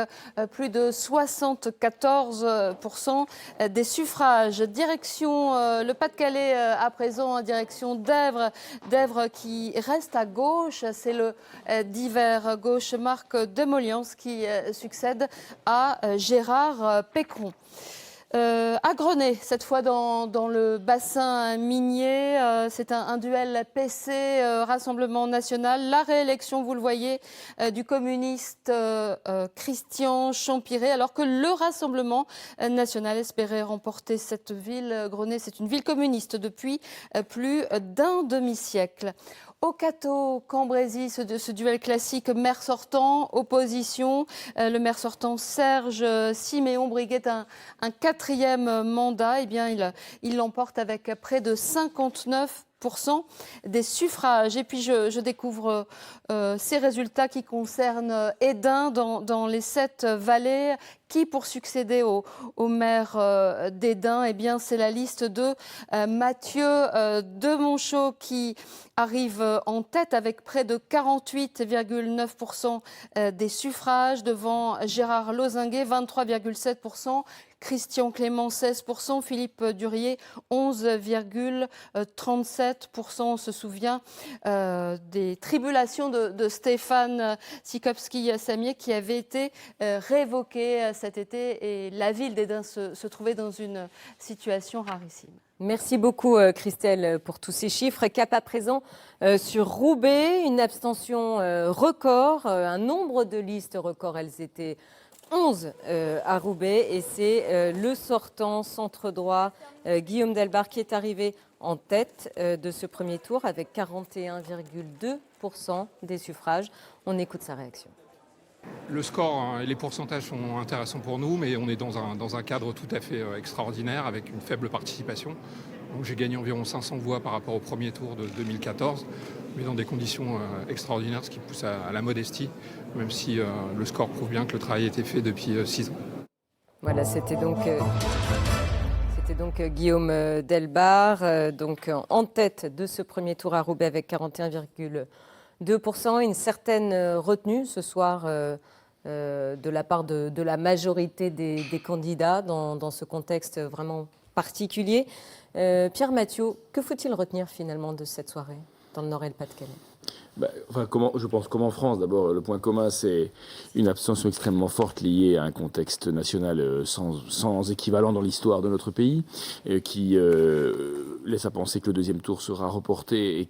plus de 74% des suffrages. Direction le Pas-de-Calais à présent, direction d'Èvre. D'Èvre qui reste à gauche, c'est le divers gauche Marc Demolians qui succède à Gérard Pécron. À Grenay, cette fois dans le bassin minier, c'est un duel PC Rassemblement National. La réélection, vous le voyez, du communiste Christian Champiré, alors que le Rassemblement National espérait remporter cette ville. Grenay, c'est une ville communiste depuis plus d'un demi-siècle. Au Cateau-Cambrésis, ce duel classique maire sortant, opposition. Le maire sortant Serge Siméon briguait un quatrième mandat. Eh bien, il l'emporte avec près de 59% des suffrages. Et puis je découvre ces résultats qui concernent Hesdin dans les 7 vallées. Qui pour succéder au maire d'Hesdin? Eh bien, c'est la liste de Mathieu Demonchaux qui arrive en tête avec près de 48,9% des suffrages, devant Gérard Lozinguet, 23,7%. Christian Clément, 16%, Philippe Durier, 11,37%. On se souvient des tribulations de Stéphane Sikowski-Samier qui avait été révoqué cet été, et la ville d'Hesdin se trouvait dans une situation rarissime. Merci beaucoup Christelle pour tous ces chiffres. Cap à présent sur Roubaix, une abstention record, un nombre de listes record, elles étaient 11 à Roubaix, et c'est le sortant centre droit Guillaume Delbarre qui est arrivé en tête de ce premier tour avec 41,2% des suffrages. On écoute sa réaction. Le score et les pourcentages sont intéressants pour nous, mais on est dans un cadre tout à fait extraordinaire avec une faible participation. Donc j'ai gagné environ 500 voix par rapport au premier tour de 2014, mais dans des conditions extraordinaires, ce qui pousse à la modestie, même si le score prouve bien que le travail a été fait depuis 6 ans. Voilà, c'était donc Guillaume Delbarre, donc en tête de ce premier tour à Roubaix avec 41,2%. Une certaine retenue ce soir de la part de la majorité des candidats dans ce contexte vraiment particulier. Pierre Mathieu, que faut-il retenir finalement de cette soirée dans le Nord et le Pas-de-Calais? Je pense comme en France, d'abord, le point commun, c'est une abstention extrêmement forte liée à un contexte national sans équivalent dans l'histoire de notre pays, qui laisse à penser que le deuxième tour sera reporté, et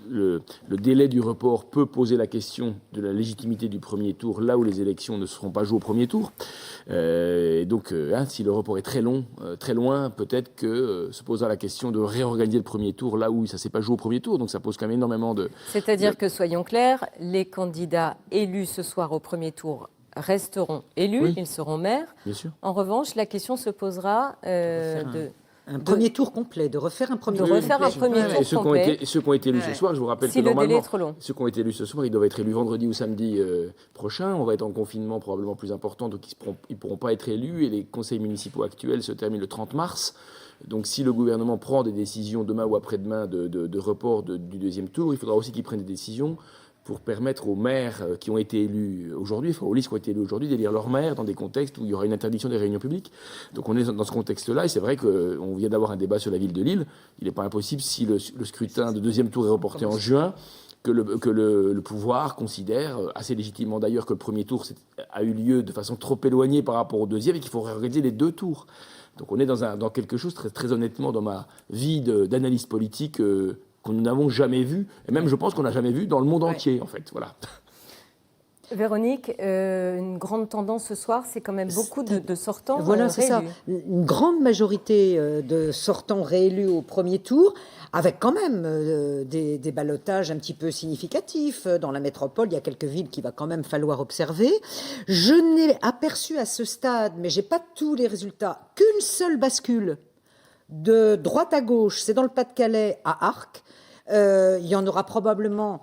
le délai du report peut poser la question de la légitimité du premier tour, là où les élections ne seront pas jouées au premier tour. Et donc, si le report est très long, très loin, peut-être que se posera la question de réorganiser le premier tour, là où ça ne s'est pas joué au premier tour. Donc ça pose quand même énormément de... C'est-à-dire que, soyons clairs, les candidats élus ce soir au premier tour resteront élus, oui. Ils seront maires. Bien sûr. En revanche, la question se posera un premier tour complet, de refaire un premier tour complet. Ceux qui ont été élus ce soir, je vous rappelle que normalement, ceux qui ont été élus ce soir, ils doivent être élus vendredi ou samedi prochain. On va être en confinement probablement plus important, donc ils ne pourront pas être élus, et les conseils municipaux actuels se terminent le 30 mars. Donc si le gouvernement prend des décisions demain ou après-demain de report du deuxième tour, il faudra aussi qu'il prenne des décisions pour permettre aux maires qui ont été élus aujourd'hui, aux listes qui ont été élus aujourd'hui, d'élire leurs maires dans des contextes où il y aura une interdiction des réunions publiques. Donc on est dans ce contexte-là, et c'est vrai qu'on vient d'avoir un débat sur la ville de Lille. Il n'est pas impossible, si le scrutin de deuxième tour est reporté en juin, que le pouvoir considère, assez légitimement d'ailleurs, que le premier tour a eu lieu de façon trop éloignée par rapport au deuxième, et qu'il faut réorganiser les deux tours. Donc on est dans quelque chose, très honnêtement, dans ma vie d'analyste politique, que nous n'avons jamais vu, et même je pense qu'on n'a jamais vu dans le monde entier, en fait. Voilà. Véronique, une grande tendance ce soir, c'est quand même beaucoup de sortants voilà, c'est ça. Une grande majorité de sortants réélus au premier tour, avec quand même des ballottages un petit peu significatifs. Dans la métropole, il y a quelques villes qu'il va quand même falloir observer. Je n'ai aperçu à ce stade, mais je n'ai pas tous les résultats, qu'une seule bascule de droite à gauche, c'est dans le Pas-de-Calais, à Arques. Il y en aura probablement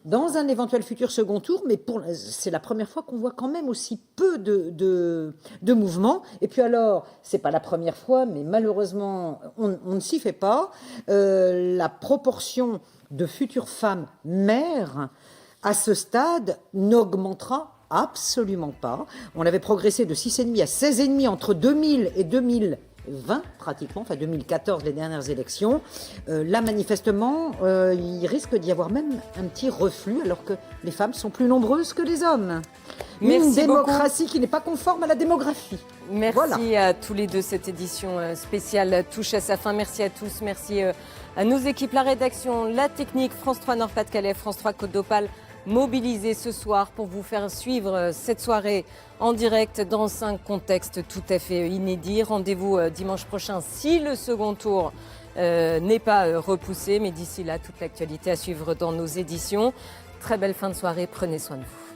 dans un éventuel futur second tour, mais c'est la première fois qu'on voit quand même aussi peu de mouvements. Et puis alors, c'est pas la première fois, mais malheureusement, on ne s'y fait pas. La proportion de futures femmes mères, à ce stade, n'augmentera absolument pas. On avait progressé de 6,5 à 16,5 entre 2000 et 2020, pratiquement, enfin 2014, les dernières élections. Là, manifestement, il risque d'y avoir même un petit reflux, alors que les femmes sont plus nombreuses que les hommes. Une démocratie qui n'est pas conforme à la démographie. Merci à tous les deux. Cette édition spéciale touche à sa fin. Merci à tous. Merci à nos équipes, la rédaction, la technique, France 3 Nord-Pas-de-Calais, France 3 Côte d'Opale, mobilisés ce soir pour vous faire suivre cette soirée en direct dans un contexte tout à fait inédit. Rendez-vous dimanche prochain si le second tour n'est pas repoussé. Mais d'ici là, toute l'actualité à suivre dans nos éditions. Très belle fin de soirée. Prenez soin de vous.